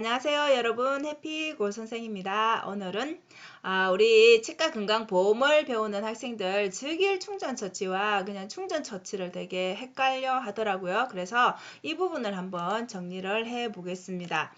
안녕하세요 여러분, 해피고 선생입니다. 오늘은 우리 치과 건강보험을 배우는 학생들 즉일 충전 처치와 그냥 충전 처치를 되게 헷갈려 하더라고요. 그래서 이 부분을 한번 정리를 해 보겠습니다.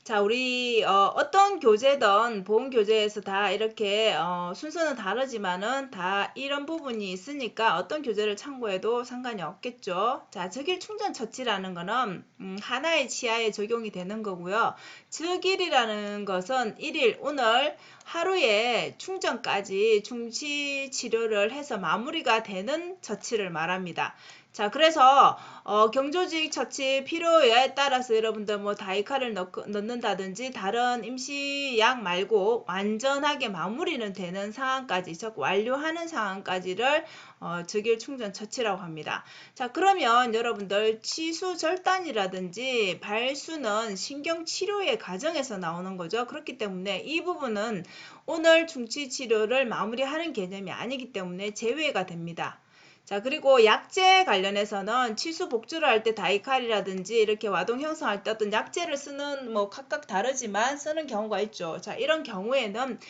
자, 우리 어떤 교재든 보험 교재에서 다 이렇게 순서는 다르지만은 다 이런 부분이 있으니까 어떤 교재를 참고해도 상관이 없겠죠. 자, 즉일 충전 처치라는 거는 하나의 치아에 적용이 되는 거고요. 즉일이라는 것은 일일 오늘 하루에 충전까지 충치 치료를 해서 마무리가 되는 처치를 말합니다. 자, 그래서 경조직 처치 필요에 따라서 여러분들 뭐 다이칼을 넣는다든지 다른 임시약 말고 완전하게 마무리는 되는 상황까지, 즉 완료하는 상황까지를 즉일 충전 처치라고 합니다. 자, 그러면 여러분들 치수 절단이라든지 발수는 신경 치료의 과정에서 나오는 거죠. 그렇기 때문에 이 부분은 오늘 충치 치료를 마무리하는 개념이 아니기 때문에 제외가 됩니다. 자, 그리고 약제 관련해서는 치수 복주를 할 때 다이칼이라든지 이렇게 와동 형성할 때 어떤 약제를 쓰는 뭐 각각 다르지만 쓰는 경우가 있죠. 자, 이런 경우에는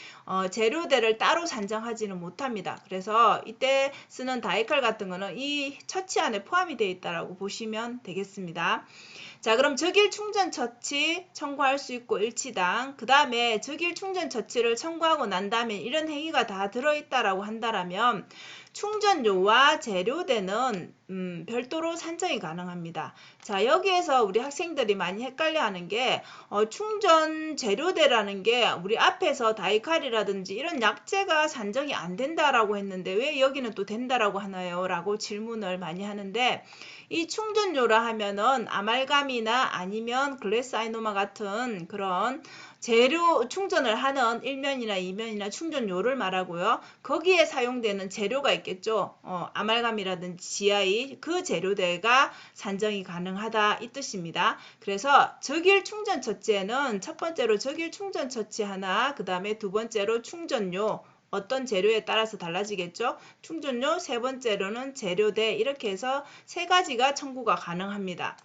재료대를 따로 산정하지는 못합니다. 그래서 이때 쓰는 다이칼 같은 거는 이 처치 안에 포함이 되어 있다고 보시면 되겠습니다. 자, 그럼 즉일 충전 처치 청구할 수 있고 일치당, 그 다음에 즉일 충전 처치를 청구하고 난 다음에 이런 행위가 다 들어있다라고 한다면 충전료와 재료대는 별도로 산정이 가능합니다. 자, 여기에서 우리 학생들이 많이 헷갈려하는 게 충전 재료대라는 게 우리 앞에서 다이칼이라든지 이런 약재가 산정이 안 된다라고 했는데 왜 여기는 또 된다라고 하나요? 라고 질문을 많이 하는데, 이 충전료라 하면은 아말감이나 아니면 글래스아이노마 같은 그런 재료 충전을 하는 1면이나 2면이나 충전료를 말하고요. 거기에 사용되는 재료가 있겠죠. 아말감이라든지 GI, 그 재료대가 산정이 가능하다 이 뜻입니다. 그래서 즉일 충전 처치에는 첫 번째로 즉일 충전 처치 하나, 그 다음에 두 번째로 충전료, 어떤 재료에 따라서 달라지겠죠. 충전료, 세 번째로는 재료대, 이렇게 해서 세 가지가 청구가 가능합니다.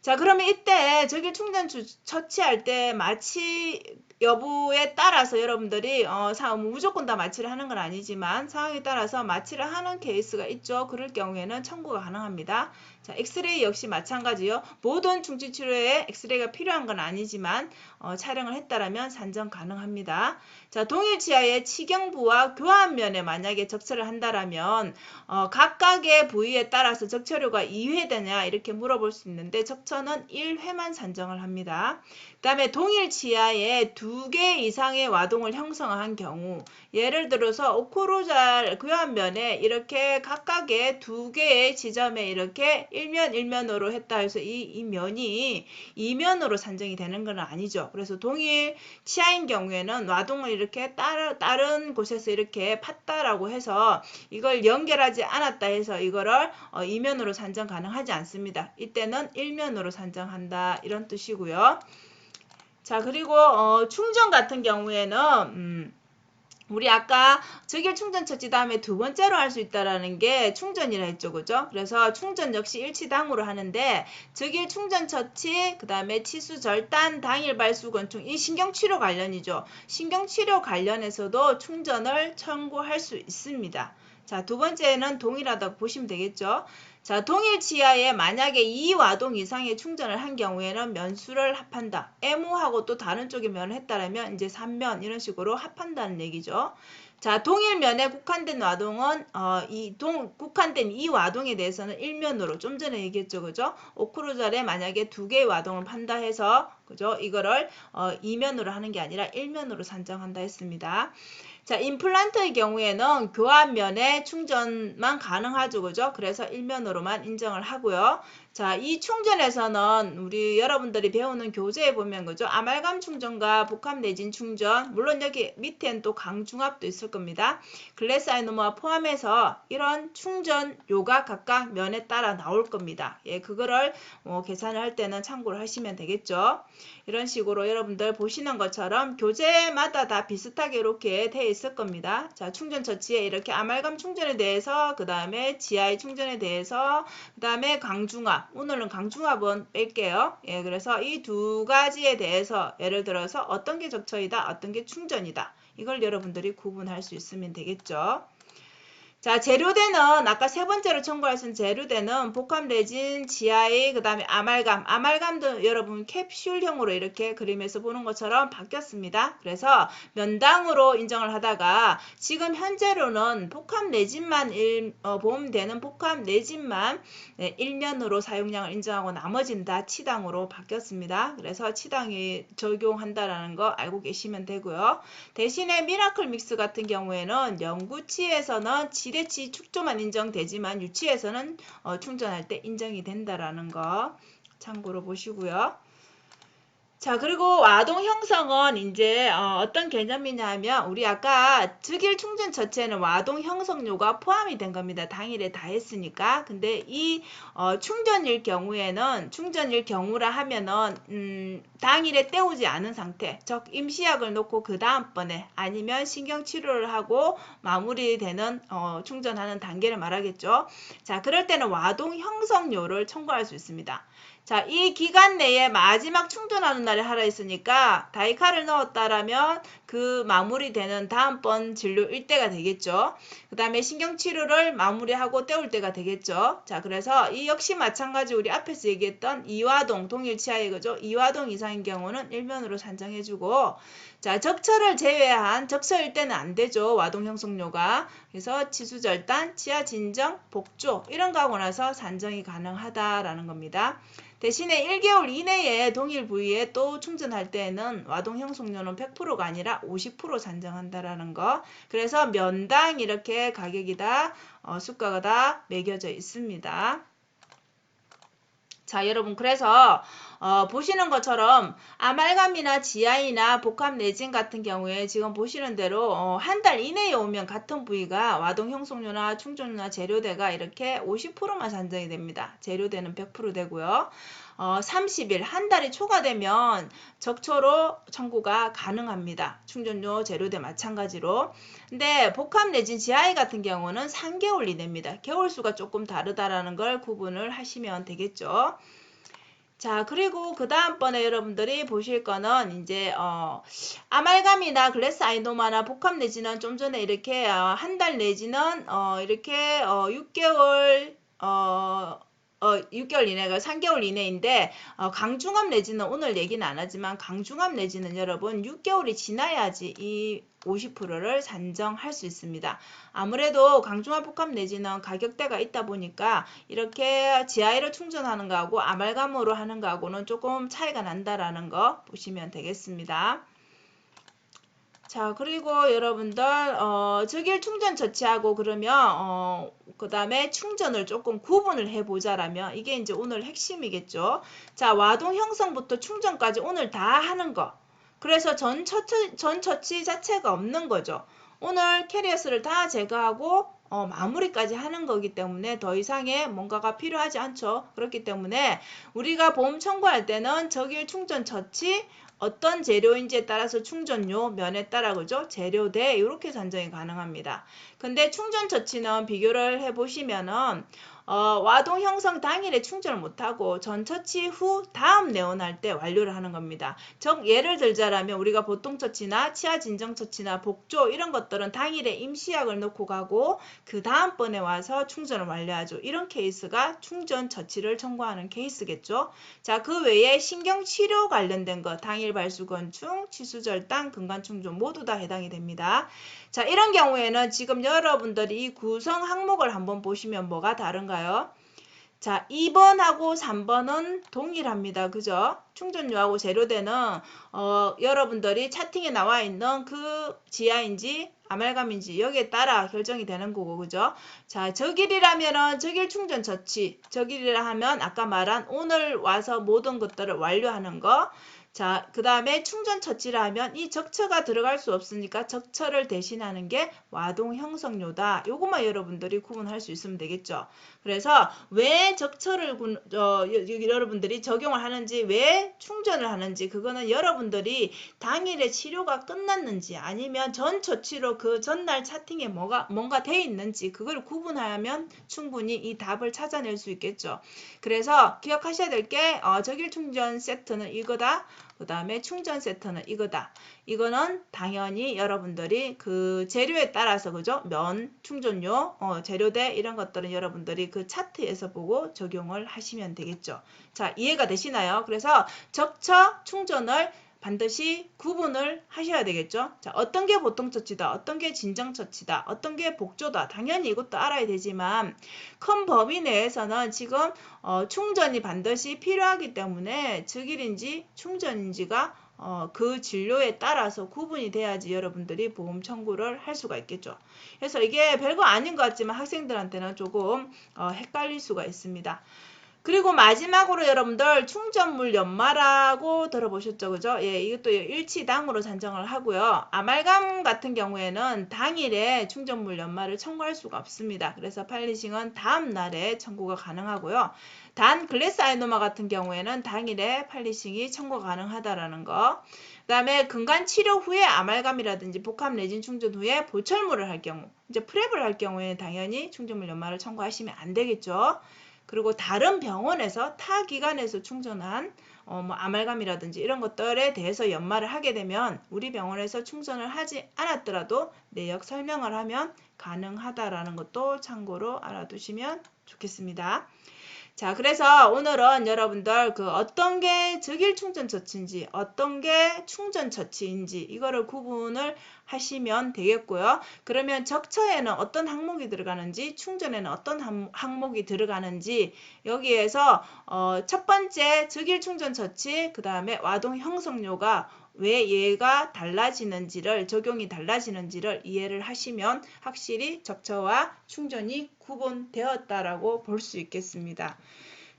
자, 그러면 이때 즉일 충전 처치할 때 마취 여부에 따라서 여러분들이 무조건 다 마취를 하는 건 아니지만 상황에 따라서 마취를 하는 케이스가 있죠. 그럴 경우에는 청구가 가능합니다. 자, 엑스레이 역시 마찬가지요. 모든 충치 치료에 엑스레이가 필요한 건 아니지만 촬영을 했다라면 산정 가능합니다. 자, 동일 치아의 치경부와 교환면에 만약에 적처를 한다라면 각각의 부위에 따라서 적처료가 2회 되냐 이렇게 물어볼 수 있는데 적처는 1회만 산정을 합니다. 그 다음에 동일 치아에 2개 이상의 와동을 형성한 경우, 예를 들어서 오크루잘 교환면에 이렇게 각각의 2개의 지점에 이렇게 1면 1면으로 했다 해서 이 면이 2면으로 산정이 되는 건 아니죠. 그래서 동일 치아인 경우에는 와동을 이렇게 다른 곳에서 이렇게 팠다라고 해서 이걸 연결하지 않았다 해서 이거를 2면으로 산정 가능하지 않습니다. 이때는 1면으로 산정한다 이런 뜻이고요. 자, 그리고 충전 같은 경우에는 우리 아까 즉일 충전 처치 다음에 두 번째로 할 수 있다라는 게 충전이라 했죠. 그죠? 그래서 충전 역시 일치당으로 하는데 즉일 충전 처치, 그 다음에 치수 절단, 당일 발수 건충, 이 신경치료 관련이죠. 신경치료 관련해서도 충전을 청구할 수 있습니다. 자, 두 번째는 동일하다고 보시면 되겠죠. 자, 동일 치아에 만약에 2와동 이상의 충전을 한 경우에는 면수를 합한다. M호하고 또 다른 쪽에 면을 했다라면 이제 3면 이런 식으로 합한다는 얘기죠. 자, 동일 면에 국한된 와동은 국한된 이 와동에 대해서는 1면으로 좀 전에 얘기했죠. 그죠? 오크루절에 만약에 2개의 와동을 판다 해서 그죠? 이거를 2면으로 하는 게 아니라 1면으로 산정한다 했습니다. 자, 임플란트의 경우에는 교환면에 충전만 가능하죠. 그죠? 그래서 1면으로만 인정을 하고요. 자, 이 충전에서는 우리 여러분들이 배우는 교재에 보면 그죠? 아말감 충전과 복합 내진 충전, 물론 여기 밑엔 또 강중압도 있을 겁니다. 글래스아이노마 포함해서 이런 충전료가 각각 면에 따라 나올 겁니다. 예, 그거를 계산을 할 때는 참고를 하시면 되겠죠. 이런 식으로 여러분들 보시는 것처럼 교재마다 다 비슷하게 이렇게 돼 있을 겁니다. 자, 충전 처치에 이렇게 아말감 충전에 대해서, 그 다음에 GI 충전에 대해서, 그 다음에 강중압, 오늘은 강중압은 뺄게요. 예, 그래서 이 두 가지에 대해서 예를 들어서 어떤 게 적처이다, 어떤 게 충전이다. 이걸 여러분들이 구분할 수 있으면 되겠죠. 자, 재료대는 아까 세 번째로 첨부하신 재료대는 복합 레진, GI, 그 다음에 아말감. 아말감도 여러분 캡슐형으로 이렇게 그림에서 보는 것처럼 바뀌었습니다. 그래서 면당으로 인정을 하다가 지금 현재로는 복합 레진만 보험되는 복합 레진만 1년으로 사용량을 인정하고 나머지는 다 치당으로 바뀌었습니다. 그래서 치당이 적용한다라는 거 알고 계시면 되고요. 대신에 미라클 믹스 같은 경우에는 영구치에서는 지대치 축조만 인정되지만 유치에서는 충전할 때 인정이 된다라는 거 참고로 보시고요. 자, 그리고 와동 형성은 이제 어떤 개념이냐 하면 우리 아까 즉일 충전 처치에는 와동 형성료가 포함이 된 겁니다. 당일에 다 했으니까. 근데 이 충전일 경우에는 충전일 경우라 하면은 당일에 때우지 않은 상태, 즉 임시약을 놓고 그 다음번에 아니면 신경치료를 하고 마무리되는 충전하는 단계를 말하겠죠. 자, 그럴 때는 와동 형성료를 청구할 수 있습니다. 자, 이 기간 내에 마지막 충전하는 날에 하라 했으니까 다이카를 넣었다라면 그 마무리되는 다음번 진료 일때가 되겠죠. 그 다음에 신경치료를 마무리하고 때울 때가 되겠죠. 자, 그래서 이 역시 마찬가지 우리 앞에서 얘기했던 이화동, 동일치아의 그죠? 이화동 이상인 경우는 일면으로 산정해주고, 자, 적처를 제외한 적처일 때는 안 되죠. 와동 형성료가. 그래서 치수절단, 치아진정, 복조 이런 거 하고 나서 산정이 가능하다라는 겁니다. 대신에 1개월 이내에 동일 부위에 또 충전할 때에는 와동 형성료는 100%가 아니라 50% 산정한다라는 거. 그래서 면당 이렇게 가격이 다 수가가 다 매겨져 있습니다. 자, 여러분 그래서 보시는 것처럼 아말감이나 GI나 복합 레진 같은 경우에 지금 보시는 대로 한 달 이내에 오면 같은 부위가 와동 형성료나 충전료나 재료대가 이렇게 50%만 산정이 됩니다. 재료대는 100% 되고요. 30일, 한 달이 초과되면 적초로 청구가 가능합니다. 충전료, 재료대 마찬가지로. 근데 복합 레진 GI 같은 경우는 3개월 이내입니다. 개월수가 조금 다르다라는 걸 구분을 하시면 되겠죠. 자, 그리고 그 다음번에 여러분들이 보실 거는 이제 아말감이나 글래스 아이노마나 복합 내지는 좀 전에 이렇게 한 달 내지는 이렇게 6개월 6개월 이내가 3개월 이내인데 강중압 내지는 오늘 얘기는 안 하지만 강중압 내지는 여러분 6개월이 지나야지 이 50%를 산정할 수 있습니다. 아무래도 강중압 복합 내지는 가격대가 있다 보니까 이렇게 GI로 충전하는 거하고 아말감으로 하는 거하고는 조금 차이가 난다라는 거 보시면 되겠습니다. 자, 그리고 여러분들 즉일 충전 처치하고 그러면 그 다음에 충전을 조금 구분을 해보자라면 이게 이제 오늘 핵심이겠죠. 자, 와동 형성부터 충전까지 오늘 다 하는 거. 그래서 전 처치 자체가 없는 거죠. 오늘 캐리어스를 다 제거하고 마무리까지 하는 거기 때문에 더 이상의 뭔가가 필요하지 않죠. 그렇기 때문에 우리가 보험 청구할 때는 적일 충전 처치 어떤 재료인지에 따라서 충전료, 면에 따라 그죠? 재료대 이렇게 산정이 가능합니다. 근데 충전 처치는 비교를 해보시면은 와동 형성 당일에 충전을 못하고 전 처치 후 다음 내원할 때 완료를 하는 겁니다. 즉 예를 들자라면 우리가 보통 처치나 치아 진정 처치나 복조 이런 것들은 당일에 임시약을 넣고 가고 그 다음번에 와서 충전을 완료하죠. 이런 케이스가 충전 처치를 청구하는 케이스겠죠. 자, 그 외에 신경치료 관련된 거 당일 발수건충, 치수절단, 근관충전 모두 다 해당이 됩니다. 자, 이런 경우에는 지금 여러분들이 이 구성 항목을 한번 보시면 뭐가 다른가요? 자, 2번하고 3번은 동일합니다. 그죠? 충전료하고 재료대는 여러분들이 차팅에 나와 있는 그 지하인지 아말감인지 여기에 따라 결정이 되는 거고, 그죠? 자, 적일이라면은 적일 충전 처치, 적일이라 하면 아까 말한 오늘 와서 모든 것들을 완료하는 거. 자, 그 다음에 충전 처치를 하면 이 적처가 들어갈 수 없으니까 적처를 대신하는 게 와동 형성료다. 요것만 여러분들이 구분할 수 있으면 되겠죠. 그래서 왜 적처를 여러분들이 적용을 하는지, 왜 충전을 하는지, 그거는 여러분들이 당일에 치료가 끝났는지 아니면 전 처치로 그 전날 차팅에 뭔가 돼 있는지 그걸 구분하면 충분히 이 답을 찾아낼 수 있겠죠. 그래서 기억하셔야 될 게 적일 충전 세트는 이거다. 그 다음에 충전 세트는 이거다. 이거는 당연히 여러분들이 그 재료에 따라서 그죠? 면, 충전료, 재료대 이런 것들은 여러분들이 그 차트에서 보고 적용을 하시면 되겠죠. 자, 이해가 되시나요? 그래서 적처 충전을 반드시 구분을 하셔야 되겠죠. 자, 어떤 게 보통 처치다, 어떤 게 진정 처치다, 어떤 게 복조다. 당연히 이것도 알아야 되지만 큰 범위 내에서는 지금 충전이 반드시 필요하기 때문에 즉일인지 충전인지가 그 진료에 따라서 구분이 돼야지 여러분들이 보험 청구를 할 수가 있겠죠. 그래서 이게 별거 아닌 것 같지만 학생들한테는 조금 헷갈릴 수가 있습니다. 그리고 마지막으로 여러분들 충전물 연마라고 들어보셨죠? 그죠? 예, 이것도 일치당으로 산정을 하고요. 아말감 같은 경우에는 당일에 충전물 연마를 청구할 수가 없습니다. 그래서 팔리싱은 다음 날에 청구가 가능하고요. 단 글래스 아이노마 같은 경우에는 당일에 팔리싱이 청구가 가능하다라는 거. 그 다음에 근간 치료 후에 아말감이라든지 복합 레진 충전 후에 보철물을 할 경우, 이제 프랩을 할 경우에는 당연히 충전물 연마를 청구하시면 안 되겠죠. 그리고 다른 병원에서 타 기관에서 충전한 뭐 아말감이라든지 이런 것들에 대해서 연마를 하게 되면 우리 병원에서 충전을 하지 않았더라도 내역 설명을 하면 가능하다라는 것도 참고로 알아두시면 좋겠습니다. 자, 그래서 오늘은 여러분들 그 어떤 게 적일 충전 처치인지 어떤 게 충전 처치인지 이거를 구분을 하시면 되겠고요. 그러면 적처에는 어떤 항목이 들어가는지 충전에는 어떤 항목이 들어가는지 여기에서 첫 번째 적일 충전 처치, 그 다음에 와동 형성료가 왜 얘가 달라지는지를 적용이 달라지는지를 이해를 하시면 확실히 적처와 충전이 구분되었다라고 볼 수 있겠습니다.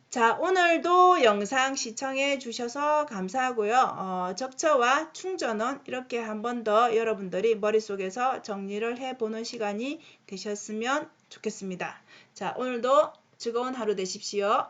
자, 오늘도 영상 시청해 주셔서 감사하고요. 적처와 충전은 이렇게 한 번 더 여러분들이 머릿속에서 정리를 해보는 시간이 되셨으면 좋겠습니다. 자, 오늘도 즐거운 하루 되십시오.